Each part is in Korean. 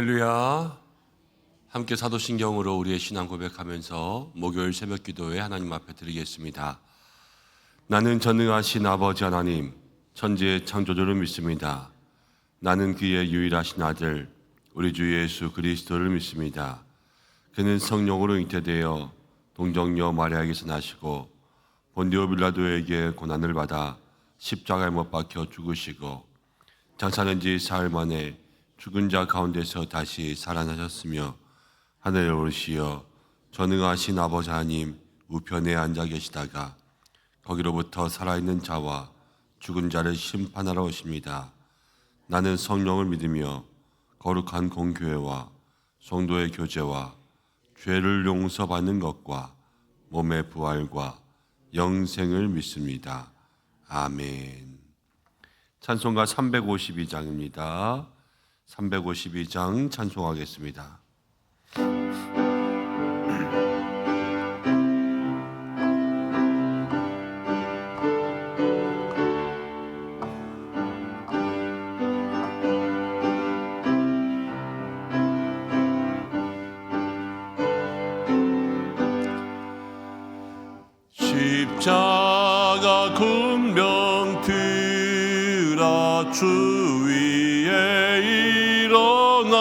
할렐루야. 함께 사도신경으로 우리의 신앙 고백하면서 목요일 새벽 기도에 하나님 앞에 드리겠습니다. 나는 전능하신 아버지 하나님, 천지의 창조주를 믿습니다. 나는 그의 유일하신 아들 우리 주 예수 그리스도를 믿습니다. 그는 성령으로 잉태되어 동정녀 마리아에게서 나시고 본디오 빌라도에게 고난을 받아 십자가에 못 박혀 죽으시고 장사된 지 사흘 만에 죽은 자 가운데서 다시 살아나셨으며 하늘에 오르시어 전능하신 아버지 하나님 우편에 앉아 계시다가 거기로부터 살아있는 자와 죽은 자를 심판하러 오십니다. 나는 성령을 믿으며 거룩한 공교회와 성도의 교제와 죄를 용서받는 것과 몸의 부활과 영생을 믿습니다. 아멘. 찬송가 352장입니다. 352장 찬송하겠습니다. 십자가 군병 들어 주 위에 일어나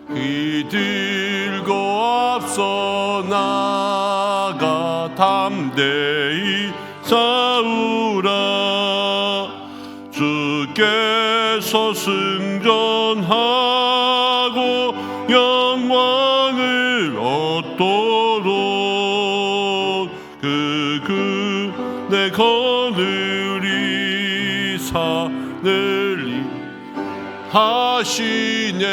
이들고 앞서 나가 담대히 싸우라. 주께서 승전하고 영광을 얻도록 내 거느리 산을 하시네.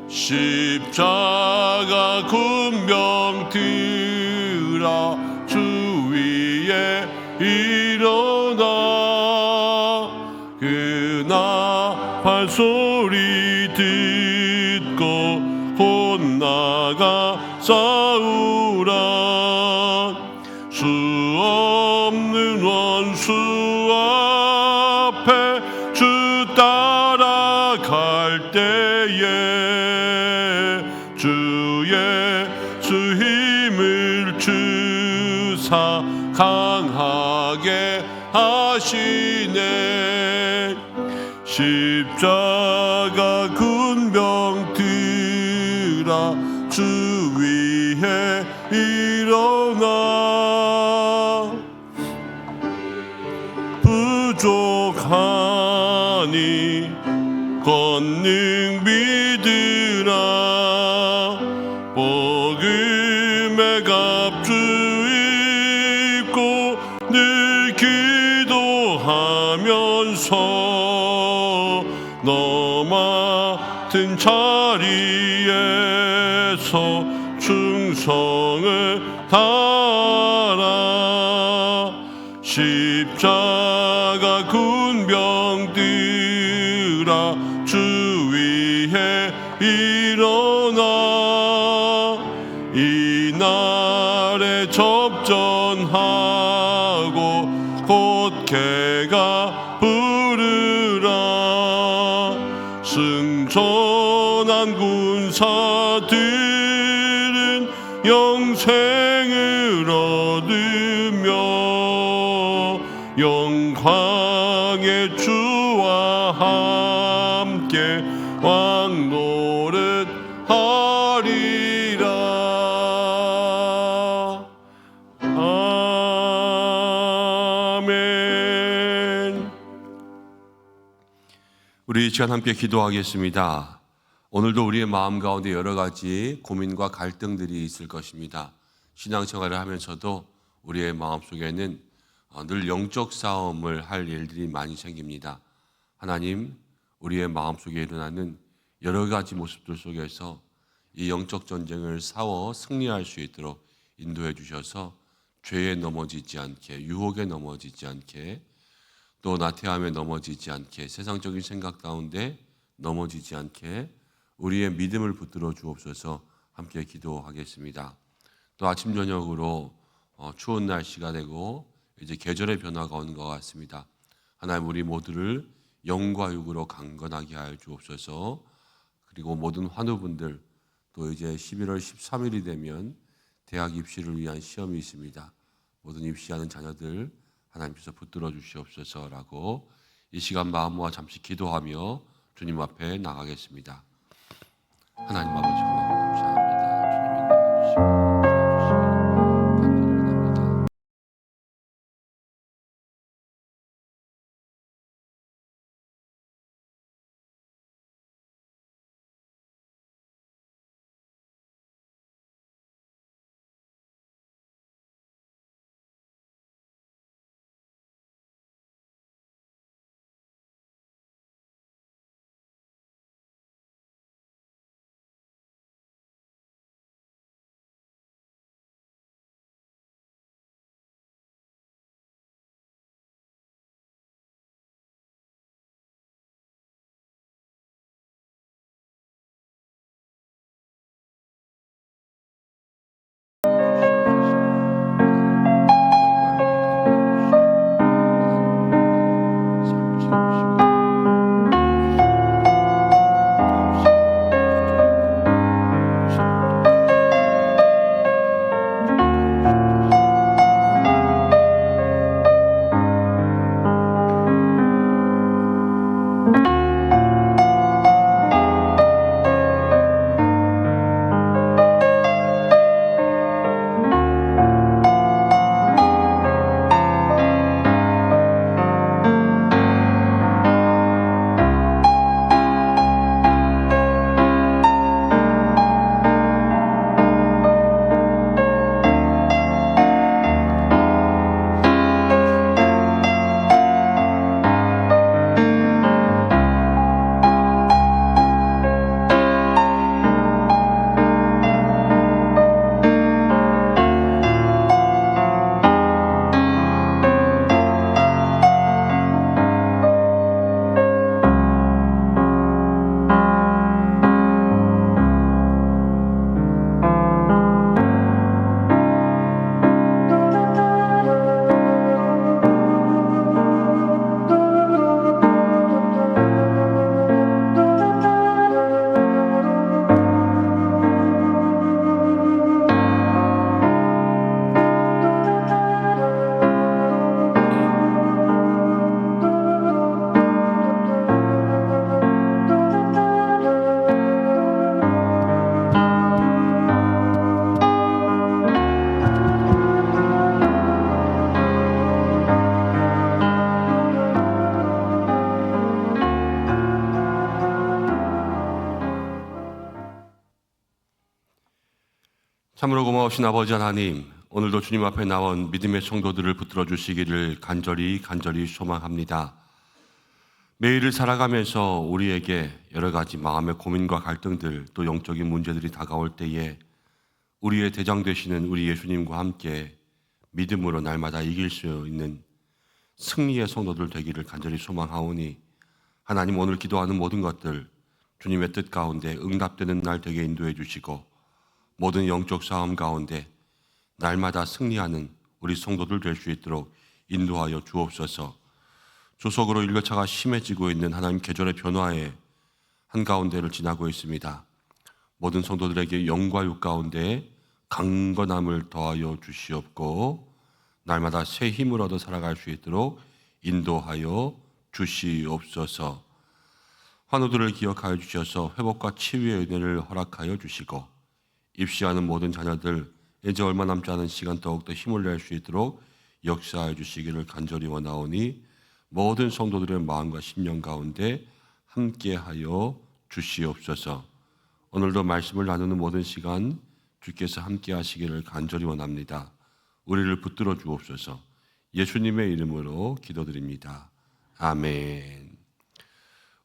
십자가 군병 들어 주 위에 일어나 그나 발소리 듣고 곧 나가 싸우라. 수 없는 원수 앞에 주 따라갈 때에 주의 수 힘을 주사 강하게 하시네. 십자가 군병 들어 주 위에 일어나 부족하니 권능 믿으라. 복음의 갑주 입고 늘 기도하면서 너 맡은 자리에서 충성을 다하라. 십자가 군병 들어 주 위에 일어나 이날에 접전하고 곧 개가 부르라. 승천한 군사들은 영생을 얻으며 영광의 주와 함께 왕노릇 하리라. 아멘. 우리 이 시간 함께 기도하겠습니다. 오늘도 우리의 마음 가운데 여러 가지 고민과 갈등들이 있을 것입니다. 신앙생활을 하면서도 우리의 마음속에는 늘 영적 싸움을 할 일들이 많이 생깁니다. 하나님, 우리의 마음속에 일어나는 여러 가지 모습들 속에서 이 영적 전쟁을 싸워 승리할 수 있도록 인도해 주셔서 죄에 넘어지지 않게, 유혹에 넘어지지 않게, 또 나태함에 넘어지지 않게, 세상적인 생각 가운데 넘어지지 않게 우리의 믿음을 붙들어 주옵소서. 함께 기도하겠습니다. 또 아침 저녁으로 추운 날씨가 되고 이제 계절의 변화가 오는 것 같습니다. 하나님, 우리 모두를 영과 육으로 강건하게 하여 주옵소서. 그리고 모든 환우분들, 또 이제 11월 13일이 되면 대학 입시를 위한 시험이 있습니다. 모든 입시하는 자녀들 하나님께서 붙들어 주시옵소서라고 이 시간 마음 모아 잠시 기도하며 주님 앞에 나가겠습니다. 하나님 아버지 고마워 감사합니다. 주님이 도와주시고 간절히 원합니다. 참으로 고마우신 아버지 하나님, 오늘도 주님 앞에 나온 믿음의 성도들을 붙들어 주시기를 간절히 소망합니다. 매일을 살아가면서 우리에게 여러 가지 마음의 고민과 갈등들, 또 영적인 문제들이 다가올 때에 우리의 대장 되시는 우리 예수님과 함께 믿음으로 날마다 이길 수 있는 승리의 성도들 되기를 간절히 소망하오니, 하나님 오늘 기도하는 모든 것들 주님의 뜻 가운데 응답되는 날 되게 인도해 주시고, 모든 영적 싸움 가운데 날마다 승리하는 우리 성도들 될 수 있도록 인도하여 주옵소서. 조속으로 일교차가 심해지고 있는 하나님 계절의 변화의 한가운데를 지나고 있습니다. 모든 성도들에게 영과 육 가운데 강건함을 더하여 주시옵고, 날마다 새 힘을 얻어 살아갈 수 있도록 인도하여 주시옵소서. 환우들을 기억하여 주셔서 회복과 치유의 은혜를 허락하여 주시고, 입시하는 모든 자녀들 이제 얼마 남지 않은 시간 더욱더 힘을 낼 수 있도록 역사하여 주시기를 간절히 원하오니, 모든 성도들의 마음과 심령 가운데 함께하여 주시옵소서. 오늘도 말씀을 나누는 모든 시간 주께서 함께 하시기를 간절히 원합니다. 우리를 붙들어 주옵소서. 예수님의 이름으로 기도드립니다. 아멘.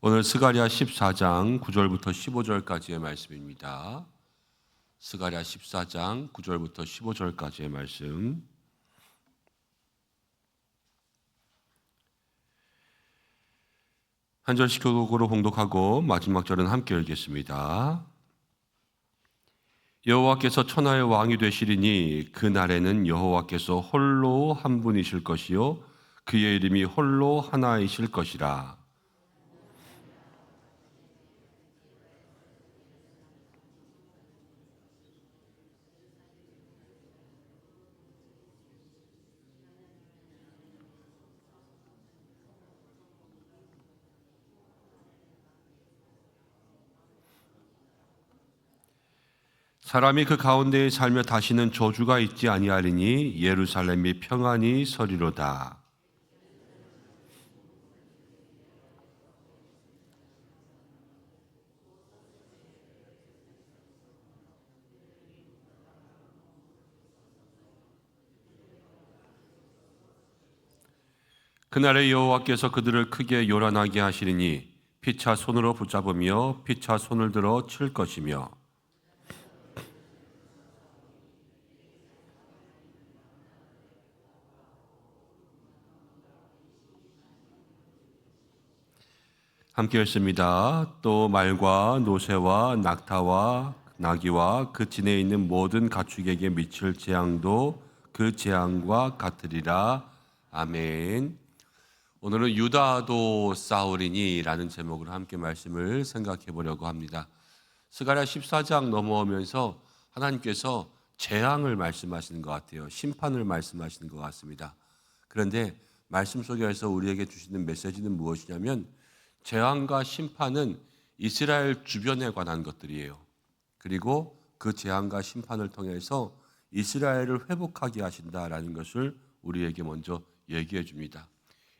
오늘 스가랴 14장 9절부터 15절까지의 말씀입니다. 스가랴 14장 9절부터 15절까지의 말씀. 한 절씩 교독으로 봉독하고 마지막 절은 함께 읽겠습니다. 여호와께서 천하의 왕이 되시리니 그 날에는 여호와께서 홀로 한 분이실 것이요 그의 이름이 홀로 하나이실 것이라. 사람이 그 가운데에 살며 다시는 저주가 있지 아니하리니 예루살렘이 평안히 서리로다. 그날에 여호와께서 그들을 크게 요란하게 하시리니 피차 손으로 붙잡으며 피차 손을 들어 칠 것이며 함께 했습니다. 또 말과 노새와 낙타와 나귀와 그 진에 있는 모든 가축에게 미칠 재앙도 그 재앙과 같으리라. 아멘. 오늘은 유다도 싸우리니라는 제목으로 함께 말씀을 생각해 보려고 합니다. 스가랴 14장 넘어오면서 하나님께서 재앙을 말씀하시는 것 같아요. 심판을 말씀하시는 것 같습니다. 그런데 말씀 속에서 우리에게 주시는 메시지는 무엇이냐면 재앙과 심판은 이스라엘 주변에 관한 것들이에요. 그리고 그 재앙과 심판을 통해서 이스라엘을 회복하게 하신다라는 것을 우리에게 먼저 얘기해 줍니다.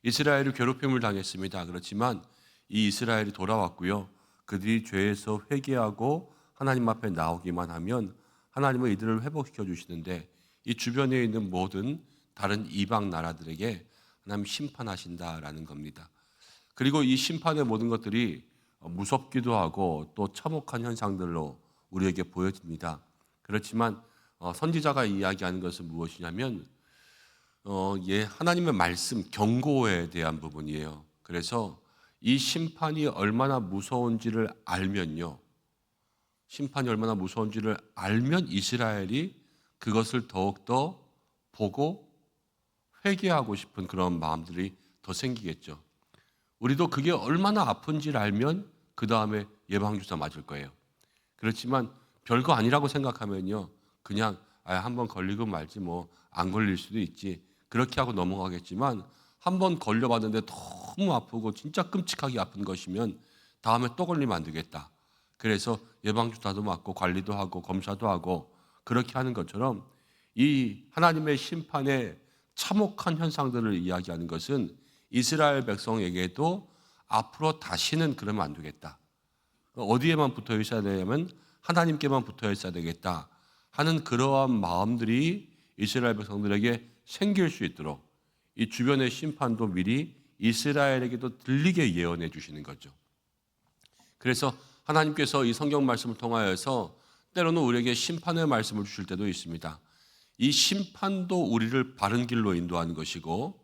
이스라엘이 괴롭힘을 당했습니다. 그렇지만 이 이스라엘이 돌아왔고요. 그들이 죄에서 회개하고 하나님 앞에 나오기만 하면 하나님은 이들을 회복시켜 주시는데 이 주변에 있는 모든 다른 이방 나라들에게 하나님 심판하신다라는 겁니다. 그리고 이 심판의 모든 것들이 무섭기도 하고 또 참혹한 현상들로 우리에게 보여집니다. 그렇지만 선지자가 이야기하는 것은 무엇이냐면 하나님의 말씀, 경고에 대한 부분이에요. 그래서 이 심판이 얼마나 무서운지를 알면요. 심판이 얼마나 무서운지를 알면 이스라엘이 그것을 더욱더 보고 회개하고 싶은 그런 마음들이 더 생기겠죠. 우리도 그게 얼마나 아픈지를 알면 그 다음에 예방주사 맞을 거예요. 그렇지만 별거 아니라고 생각하면요. 그냥 한번 걸리고 말지 뭐 안 걸릴 수도 있지. 그렇게 하고 넘어가겠지만 한번 걸려봤는데 너무 아프고 진짜 끔찍하게 아픈 것이면 다음에 또 걸리면 안 되겠다. 그래서 예방주사도 맞고 관리도 하고 검사도 하고 그렇게 하는 것처럼 이 하나님의 심판의 참혹한 현상들을 이야기하는 것은 이스라엘 백성에게도 앞으로 다시는 그러면 안 되겠다. 어디에만 붙어 있어야 되냐면 하나님께만 붙어 있어야 되겠다 하는 그러한 마음들이 이스라엘 백성들에게 생길 수 있도록 이 주변의 심판도 미리 이스라엘에게도 들리게 예언해 주시는 거죠. 그래서 하나님께서 이 성경 말씀을 통하여서 때로는 우리에게 심판의 말씀을 주실 때도 있습니다. 이 심판도 우리를 바른 길로 인도하는 것이고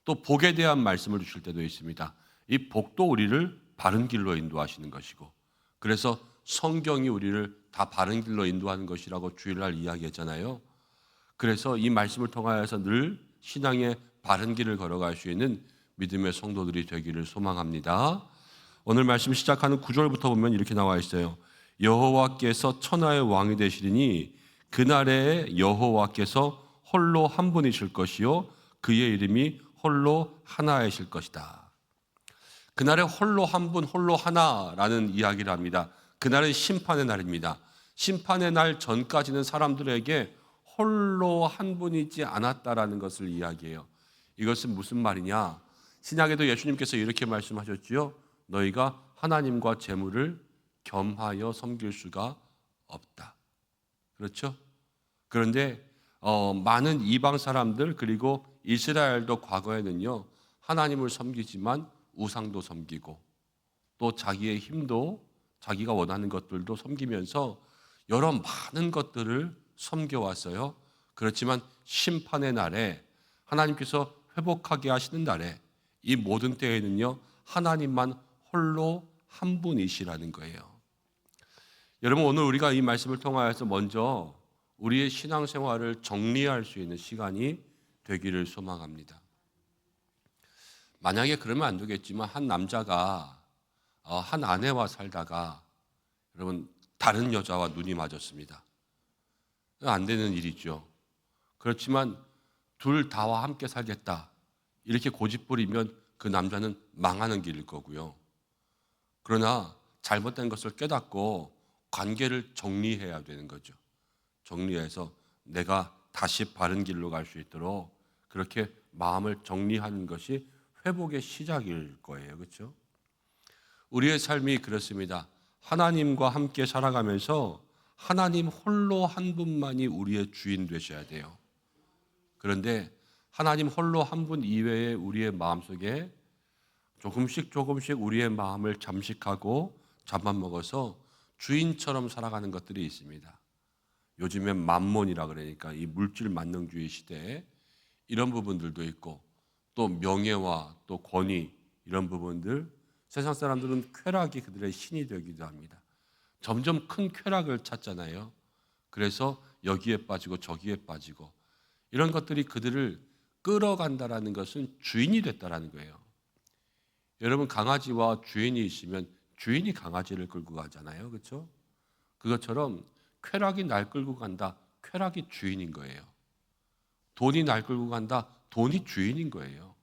또 복에 대한 말씀을 주실 때도 있습니다. 이 복도 우리를 바른 길로 인도하시는 것이고 그래서 성경이 우리를 다 바른 길로 인도하는 것이라고 주일날 이야기했잖아요. 그래서 이 말씀을 통하여서 늘 신앙의 바른 길을 걸어갈 수 있는 믿음의 성도들이 되기를 소망합니다. 오늘 말씀 시작하는 9절부터 보면 이렇게 나와 있어요. 여호와께서 천하의 왕이 되시리니 그날에 여호와께서 홀로 한 분이실 것이요 그의 이름이 홀로 하나이실 것이다. 그날에 홀로 한 분, 홀로 하나라는 이야기를 합니다. 그날은 심판의 날입니다. 심판의 날 전까지는 사람들에게 홀로 한 분이지 않았다라는 것을 이야기해요. 이것은 무슨 말이냐? 신약에도 예수님께서 이렇게 말씀하셨지요. 너희가 하나님과 재물을 겸하여 섬길 수가 없다. 그렇죠? 그런데 많은 이방 사람들 그리고 이스라엘도 과거에는요. 하나님을 섬기지만 우상도 섬기고 또 자기의 힘도 자기가 원하는 것들도 섬기면서 여러 많은 것들을 섬겨왔어요. 그렇지만 심판의 날에 하나님께서 회복하게 하시는 날에 이 모든 때에는요. 하나님만 홀로 한 분이시라는 거예요. 여러분 오늘 우리가 이 말씀을 통하여서 먼저 우리의 신앙생활을 정리할 수 있는 시간이 되기를 소망합니다. 만약에 그러면 안 되겠지만 한 남자가 한 아내와 살다가 여러분 다른 여자와 눈이 맞았습니다. 안 되는 일이죠. 그렇지만 둘 다와 함께 살겠다 이렇게 고집부리면 그 남자는 망하는 길일 거고요. 그러나 잘못된 것을 깨닫고 관계를 정리해야 되는 거죠. 정리해서 내가 다시 바른 길로 갈 수 있도록 그렇게 마음을 정리하는 것이 회복의 시작일 거예요. 그렇죠? 우리의 삶이 그렇습니다. 하나님과 함께 살아가면서 하나님 홀로 한 분만이 우리의 주인 되셔야 돼요. 그런데 하나님 홀로 한 분 이외에 우리의 마음속에 조금씩 우리의 마음을 잠식하고 잡아먹어서 주인처럼 살아가는 것들이 있습니다. 요즘엔 만몬이라 그러니까 이 물질 만능주의 시대에 이런 부분들도 있고 또 명예와 또 권위 이런 부분들 세상 사람들은 쾌락이 그들의 신이 되기도 합니다. 점점 큰 쾌락을 찾잖아요. 그래서 여기에 빠지고 저기에 빠지고 이런 것들이 그들을 끌어간다라는 것은 주인이 됐다라는 거예요. 여러분 강아지와 주인이 있으면 주인이 강아지를 끌고 가잖아요. 그렇죠? 그것처럼 쾌락이 날 끌고 간다. 쾌락이 주인인 거예요. 돈이 날 끌고 간다. 돈이 주인인 거예요.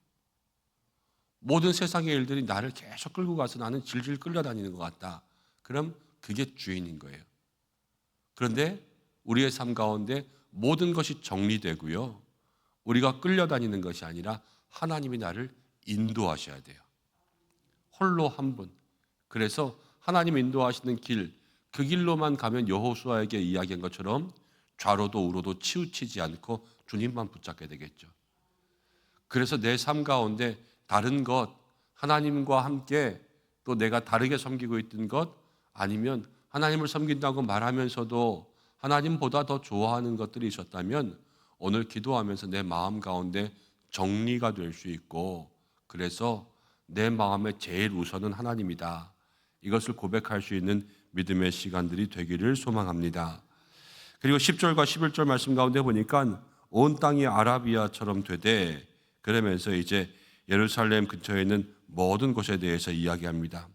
모든 세상의 일들이 나를 계속 끌고 가서 나는 질질 끌려다니는 것 같다. 그럼 그게 주인인 거예요. 그런데 우리의 삶 가운데 모든 것이 정리되고요. 우리가 끌려다니는 것이 아니라 하나님이 나를 인도하셔야 돼요. 홀로 한 분. 그래서 하나님 인도하시는 길, 그 길로만 가면 여호수아에게 이야기한 것처럼 좌로도 우로도 치우치지 않고 주님만 붙잡게 되겠죠. 그래서 내 삶 가운데 다른 것, 하나님과 함께 또 내가 다르게 섬기고 있던 것 아니면 하나님을 섬긴다고 말하면서도 하나님보다 더 좋아하는 것들이 있었다면 오늘 기도하면서 내 마음 가운데 정리가 될 수 있고 그래서 내 마음의 제일 우선은 하나님이다. 이것을 고백할 수 있는 믿음의 시간들이 되기를 소망합니다. 그리고 10절과 11절 말씀 가운데 보니까 온 땅이 아라비아처럼 되되 그러면서 이제 예루살렘 근처에 있는 모든 곳에 대해서 이야기합니다.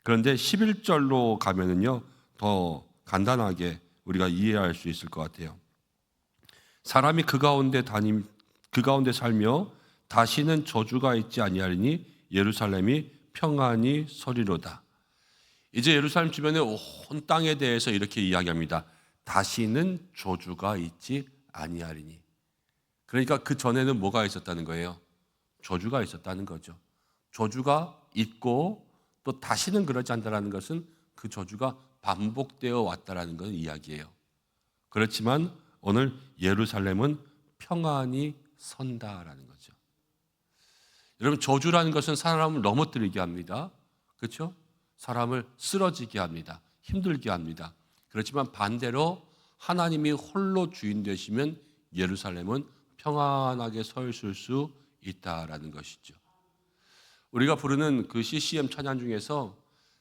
그런데 11절로 가면은요, 더 간단하게 우리가 이해할 수 있을 것 같아요. 사람이 그 가운데 살며 다시는 저주가 있지 아니하리니 예루살렘이 평안히 서리로다. 이제 예루살렘 주변의 온 땅에 대해서 이렇게 이야기합니다. 다시는 저주가 있지 아니하리니. 그러니까 그 전에는 뭐가 있었다는 거예요? 저주가 있었다는 거죠. 저주가 있고 또 다시는 그러지 않다라는 것은 그 저주가 반복되어 왔다라는 건 이야기예요. 그렇지만 오늘 예루살렘은 평안히 선다라는 거죠. 여러분 저주라는 것은 사람을 넘어뜨리게 합니다. 그렇죠? 사람을 쓰러지게 합니다. 힘들게 합니다. 그렇지만 반대로 하나님이 홀로 주인 되시면 예루살렘은 평안하게 서 있을 수 있다라는 것이죠. 우리가 부르는 그 CCM 찬양 중에서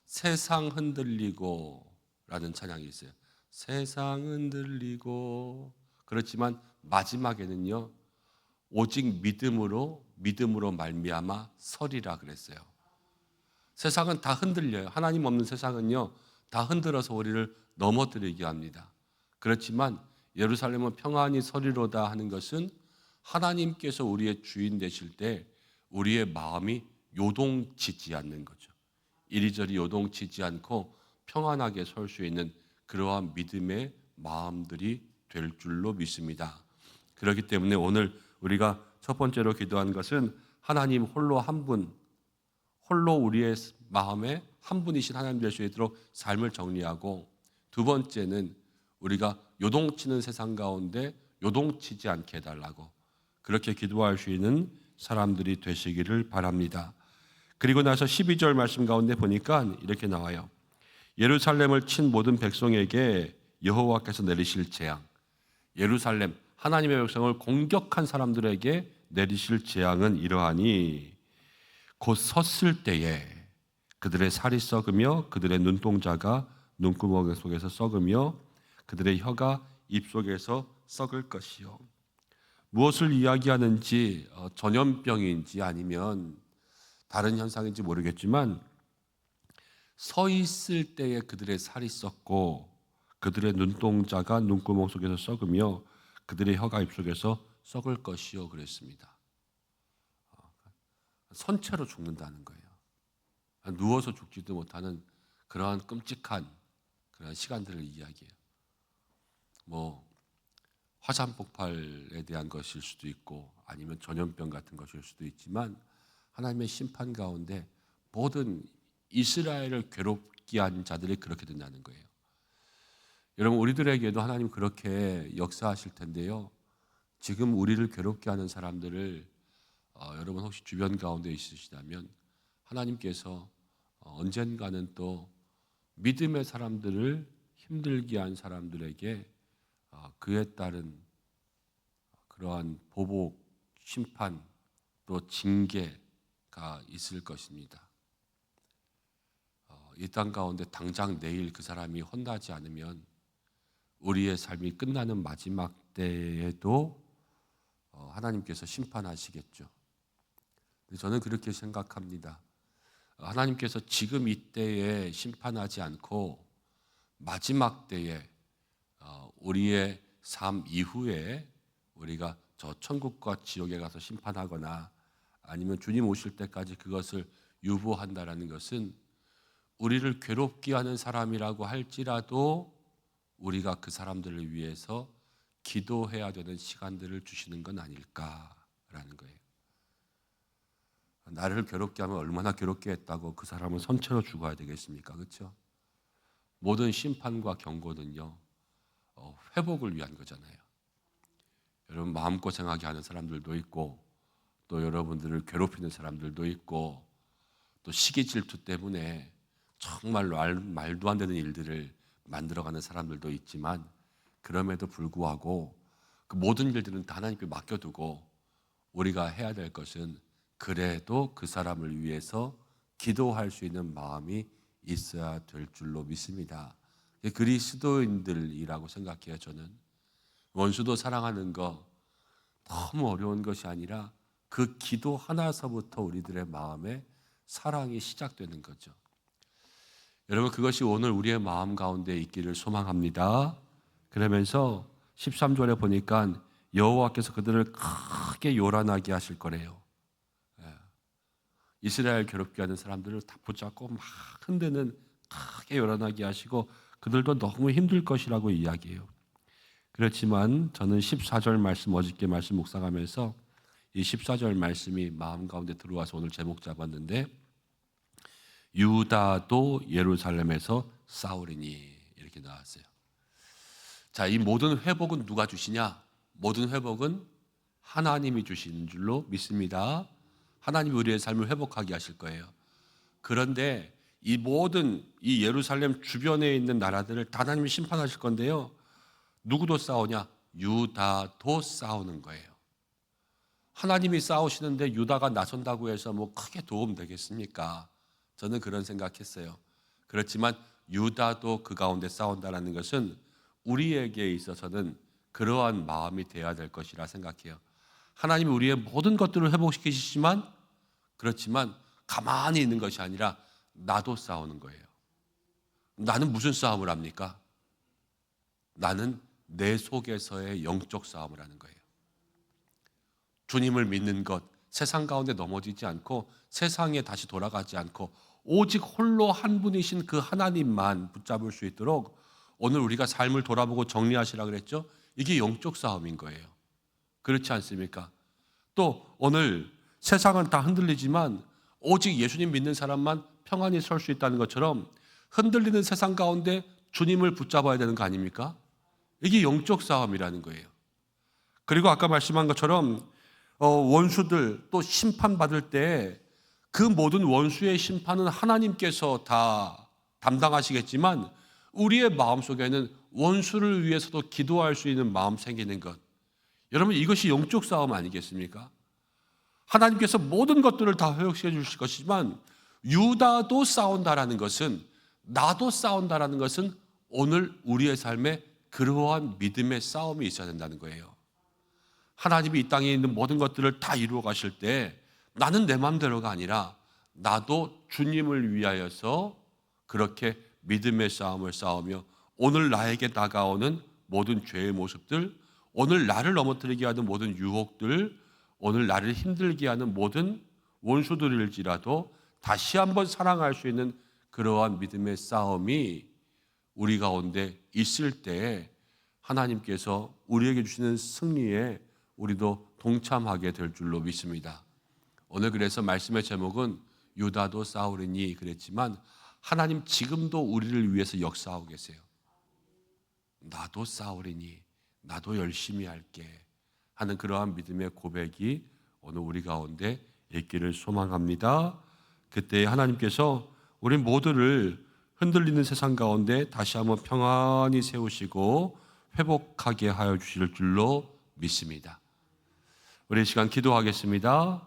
세상 흔들리고 라는 찬양이 있어요. 세상 흔들리고 그렇지만 마지막에는요 오직 믿음으로 말미암아 서리라 그랬어요. 세상은 다 흔들려요. 하나님 없는 세상은요 다 흔들어서 우리를 넘어뜨리게 합니다. 그렇지만 예루살렘은 평안히 서리로다 하는 것은 하나님께서 우리의 주인 되실 때 우리의 마음이 요동치지 않는 거죠. 이리저리 요동치지 않고 평안하게 설 수 있는 그러한 믿음의 마음들이 될 줄로 믿습니다. 그렇기 때문에 오늘 우리가 첫 번째로 기도한 것은 하나님 홀로 한 분, 홀로 우리의 마음에 한 분이신 하나님 될 수 있도록 삶을 정리하고 두 번째는 우리가 요동치는 세상 가운데 요동치지 않게 해달라고 그렇게 기도할 수 있는 사람들이 되시기를 바랍니다. 그리고 나서 12절 말씀 가운데 보니까 이렇게 나와요. 예루살렘을 친 모든 백성에게 여호와께서 내리실 재앙. 예루살렘 하나님의 백성을 공격한 사람들에게 내리실 재앙은 이러하니 곧 섰을 때에 그들의 살이 썩으며 그들의 눈동자가 눈구멍 속에서 썩으며 그들의 혀가 입 속에서 썩을 것이요. 무엇을 이야기하는지 전염병인지 아니면 다른 현상인지 모르겠지만 서 있을 때에 그들의 살이 썩고 그들의 눈동자가 눈구멍 속에서 썩으며 그들의 혀가 입 속에서 썩을 것이요 그랬습니다. 선체로 죽는다는 거예요. 누워서 죽지도 못하는 그러한 끔찍한 그런 시간들을 이야기해요. 화산 폭발에 대한 것일 수도 있고 아니면 전염병 같은 것일 수도 있지만 하나님의 심판 가운데 모든 이스라엘을 괴롭게 한 자들이 그렇게 된다는 거예요. 여러분, 우리들에게도 하나님 그렇게 역사하실 텐데요. 지금 우리를 괴롭게 하는 사람들을 여러분 혹시 주변 가운데 있으시다면 하나님께서 언젠가는 또 믿음의 사람들을 힘들게 한 사람들에게 그에 따른 그러한 보복, 심판, 또 징계가 있을 것입니다. 이 땅 가운데 당장 내일 그 사람이 혼나지 않으면 우리의 삶이 끝나는 마지막 때에도 하나님께서 심판하시겠죠. 저는 그렇게 생각합니다. 하나님께서 지금 이때에 심판하지 않고 마지막 때에 우리의 삶 이후에 우리가 저 천국과 지옥에 가서 심판하거나 아니면 주님 오실 때까지 그것을 유보한다라는 것은 우리를 괴롭게 하는 사람이라고 할지라도 우리가 그 사람들을 위해서 기도해야 되는 시간들을 주시는 건 아닐까라는 거예요. 나를 괴롭게 하면 얼마나 괴롭게 했다고 그 사람을 선체로 죽어야 되겠습니까? 그렇죠? 모든 심판과 경고는요, 회복을 위한 거잖아요. 여러분 마음고생하게 하는 사람들도 있고 또 여러분들을 괴롭히는 사람들도 있고 또 시기 질투 때문에 정말로 말도 안 되는 일들을 만들어가는 사람들도 있지만 그럼에도 불구하고 그 모든 일들은 다 하나님께 맡겨두고 우리가 해야 될 것은 그래도 그 사람을 위해서 기도할 수 있는 마음이 있어야 될 줄로 믿습니다. 그리스도인들이라고 생각해요. 저는 원수도 사랑하는 거 너무 어려운 것이 아니라 그 기도 하나서부터 우리들의 마음에 사랑이 시작되는 거죠. 여러분 그것이 오늘 우리의 마음 가운데 있기를 소망합니다. 그러면서 13절에 보니까 여호와께서 그들을 크게 요란하게 하실 거래요. 이스라엘 괴롭게 하는 사람들을 다 붙잡고 막 흔드는 크게 요란하게 하시고 그들도 너무 힘들 것이라고 이야기해요. 그렇지만 저는 14절 말씀 어저께 말씀 묵상하면서 이 14절 말씀이 마음 가운데 들어와서 오늘 제목 잡았는데 유다도 예루살렘에서 싸우리니 이렇게 나왔어요. 자, 이 모든 회복은 누가 주시냐? 모든 회복은 하나님이 주시는 줄로 믿습니다. 하나님이 우리의 삶을 회복하게 하실 거예요. 그런데 이 모든 이 예루살렘 주변에 있는 나라들을 다 하나님이 심판하실 건데요. 누구도 싸우냐? 유다도 싸우는 거예요. 하나님이 싸우시는데 유다가 나선다고 해서 뭐 크게 도움 되겠습니까? 저는 그런 생각했어요. 그렇지만 유다도 그 가운데 싸운다는 것은 우리에게 있어서는 그러한 마음이 되어야 될 것이라 생각해요. 하나님이 우리의 모든 것들을 회복시키시지만 그렇지만 가만히 있는 것이 아니라 나도 싸우는 거예요. 나는 무슨 싸움을 합니까? 나는 내 속에서의 영적 싸움을 하는 거예요. 주님을 믿는 것, 세상 가운데 넘어지지 않고 세상에 다시 돌아가지 않고 오직 홀로 한 분이신 그 하나님만 붙잡을 수 있도록 오늘 우리가 삶을 돌아보고 정리하시라 그랬죠? 이게 영적 싸움인 거예요. 그렇지 않습니까? 또 오늘 세상은 다 흔들리지만 오직 예수님 믿는 사람만 평안히 설 수 있다는 것처럼 흔들리는 세상 가운데 주님을 붙잡아야 되는 거 아닙니까? 이게 영적 싸움이라는 거예요. 그리고 아까 말씀한 것처럼 원수들 또 심판받을 때 그 모든 원수의 심판은 하나님께서 다 담당하시겠지만 우리의 마음속에는 원수를 위해서도 기도할 수 있는 마음 생기는 것. 여러분 이것이 영적 싸움 아니겠습니까? 하나님께서 모든 것들을 다 회복시켜 주실 것이지만 유다도 싸운다라는 것은 나도 싸운다라는 것은 오늘 우리의 삶에 그러한 믿음의 싸움이 있어야 된다는 거예요. 하나님이 이 땅에 있는 모든 것들을 다 이루어 가실 때 나는 내 마음대로가 아니라 나도 주님을 위하여서 그렇게 믿음의 싸움을 싸우며 오늘 나에게 다가오는 모든 죄의 모습들, 오늘 나를 넘어뜨리게 하는 모든 유혹들, 오늘 나를 힘들게 하는 모든 원수들일지라도 다시 한번 사랑할 수 있는 그러한 믿음의 싸움이 우리 가운데 있을 때 하나님께서 우리에게 주시는 승리에 우리도 동참하게 될 줄로 믿습니다. 오늘 그래서 말씀의 제목은 유다도 싸우리니 그랬지만 하나님 지금도 우리를 위해서 역사하고 계세요. 나도 싸우리니 나도 열심히 할게 하는 그러한 믿음의 고백이 오늘 우리 가운데 있기를 소망합니다. 그때 하나님께서 우리 모두를 흔들리는 세상 가운데 다시 한번 평안히 세우시고 회복하게 하여 주실 줄로 믿습니다. 우리 시간 기도하겠습니다.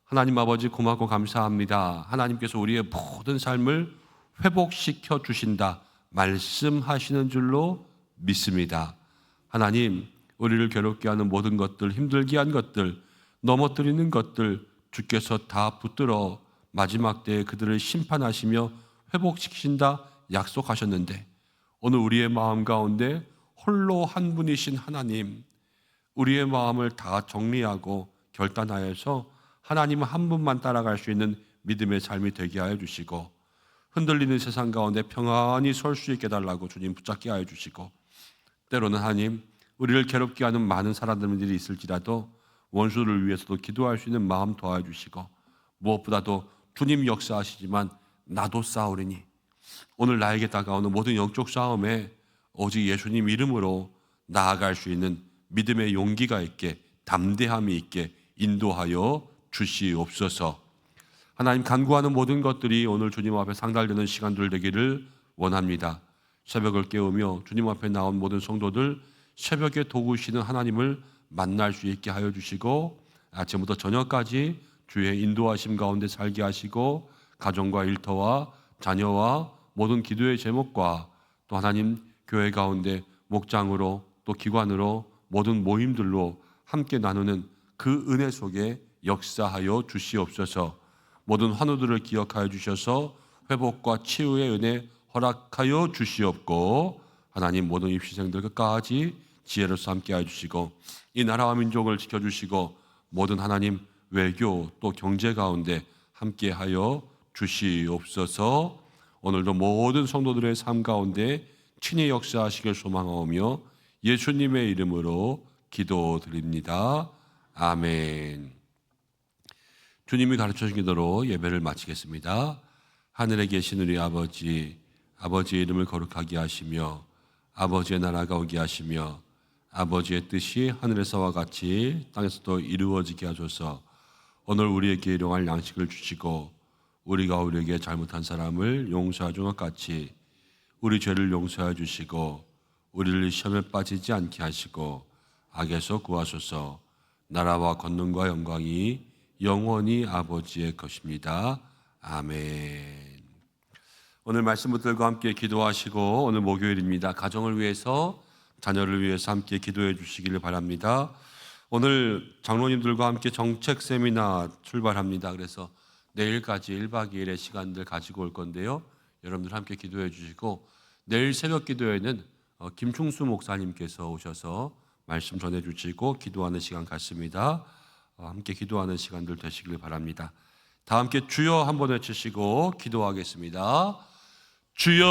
하나님 아버지 고맙고 감사합니다. 하나님께서 우리의 모든 삶을 회복시켜 주신다 말씀하시는 줄로 믿습니다. 하나님, 우리를 괴롭게 하는 모든 것들, 힘들게 한 것들, 넘어뜨리는 것들 주께서 다 붙들어 마지막 때에 그들을 심판하시며 회복시키신다 약속하셨는데 오늘 우리의 마음 가운데 홀로 한 분이신 하나님, 우리의 마음을 다 정리하고 결단하여서 하나님 한 분만 따라갈 수 있는 믿음의 삶이 되게 하여 주시고 흔들리는 세상 가운데 평안히 설 수 있게 달라고 주님 붙잡게 하여 주시고 때로는 하나님 우리를 괴롭게 하는 많은 사람들이 있을지라도 원수를 위해서도 기도할 수 있는 마음 도와주시고 무엇보다도 주님 역사하시지만 나도 싸우리니 오늘 나에게 다가오는 모든 영적 싸움에 오직 예수님 이름으로 나아갈 수 있는 믿음의 용기가 있게 담대함이 있게 인도하여 주시옵소서. 하나님 간구하는 모든 것들이 오늘 주님 앞에 상달되는 시간들 되기를 원합니다. 새벽을 깨우며 주님 앞에 나온 모든 성도들 새벽에 도우시는 하나님을 만날 수 있게 하여 주시고 아침부터 저녁까지 주의 인도하심 가운데 살게 하시고 가정과 일터와 자녀와 모든 기도의 제목과 또 하나님 교회 가운데 목장으로 또 기관으로 모든 모임들로 함께 나누는 그 은혜 속에 역사하여 주시옵소서. 모든 환우들을 기억하여 주셔서 회복과 치유의 은혜 허락하여 주시옵고 하나님 모든 입시생들 끝까지 지혜로서 함께 하여 주시고 이 나라와 민족을 지켜주시고 모든 하나님 외교 또 경제 가운데 함께 하여 주시옵소서. 오늘도 모든 성도들의 삶 가운데 친히 역사하시길 소망하오며 예수님의 이름으로 기도드립니다. 아멘. 주님이 가르쳐 주신 대로 예배를 마치겠습니다. 하늘에 계신 우리 아버지, 아버지의 이름을 거룩하게 하시며 아버지의 나라가 오게 하시며 아버지의 뜻이 하늘에서와 같이 땅에서도 이루어지게 하소서. 오늘 우리에게 일용할 양식을 주시고 우리가 우리에게 잘못한 사람을 용서하준 것 같이 우리 죄를 용서해 주시고 우리를 시험에 빠지지 않게 하시고 악에서 구하소서. 나라와 권능과 영광이 영원히 아버지의 것입니다. 아멘. 오늘 말씀 분들과 함께 기도하시고 오늘 목요일입니다. 가정을 위해서 자녀를 위해서 함께 기도해 주시기를 바랍니다. 오늘 장로님들과 함께 정책 세미나 출발합니다. 그래서 내일까지 1박 2일의 시간들 가지고 올 건데요. 여러분들 함께 기도해 주시고 내일 새벽 기도회는 김충수 목사님께서 오셔서 말씀 전해 주시고 기도하는 시간 갖습니다. 함께 기도하는 시간들 되시길 바랍니다. 다 함께 주여 한번 외치시고 기도하겠습니다. 주여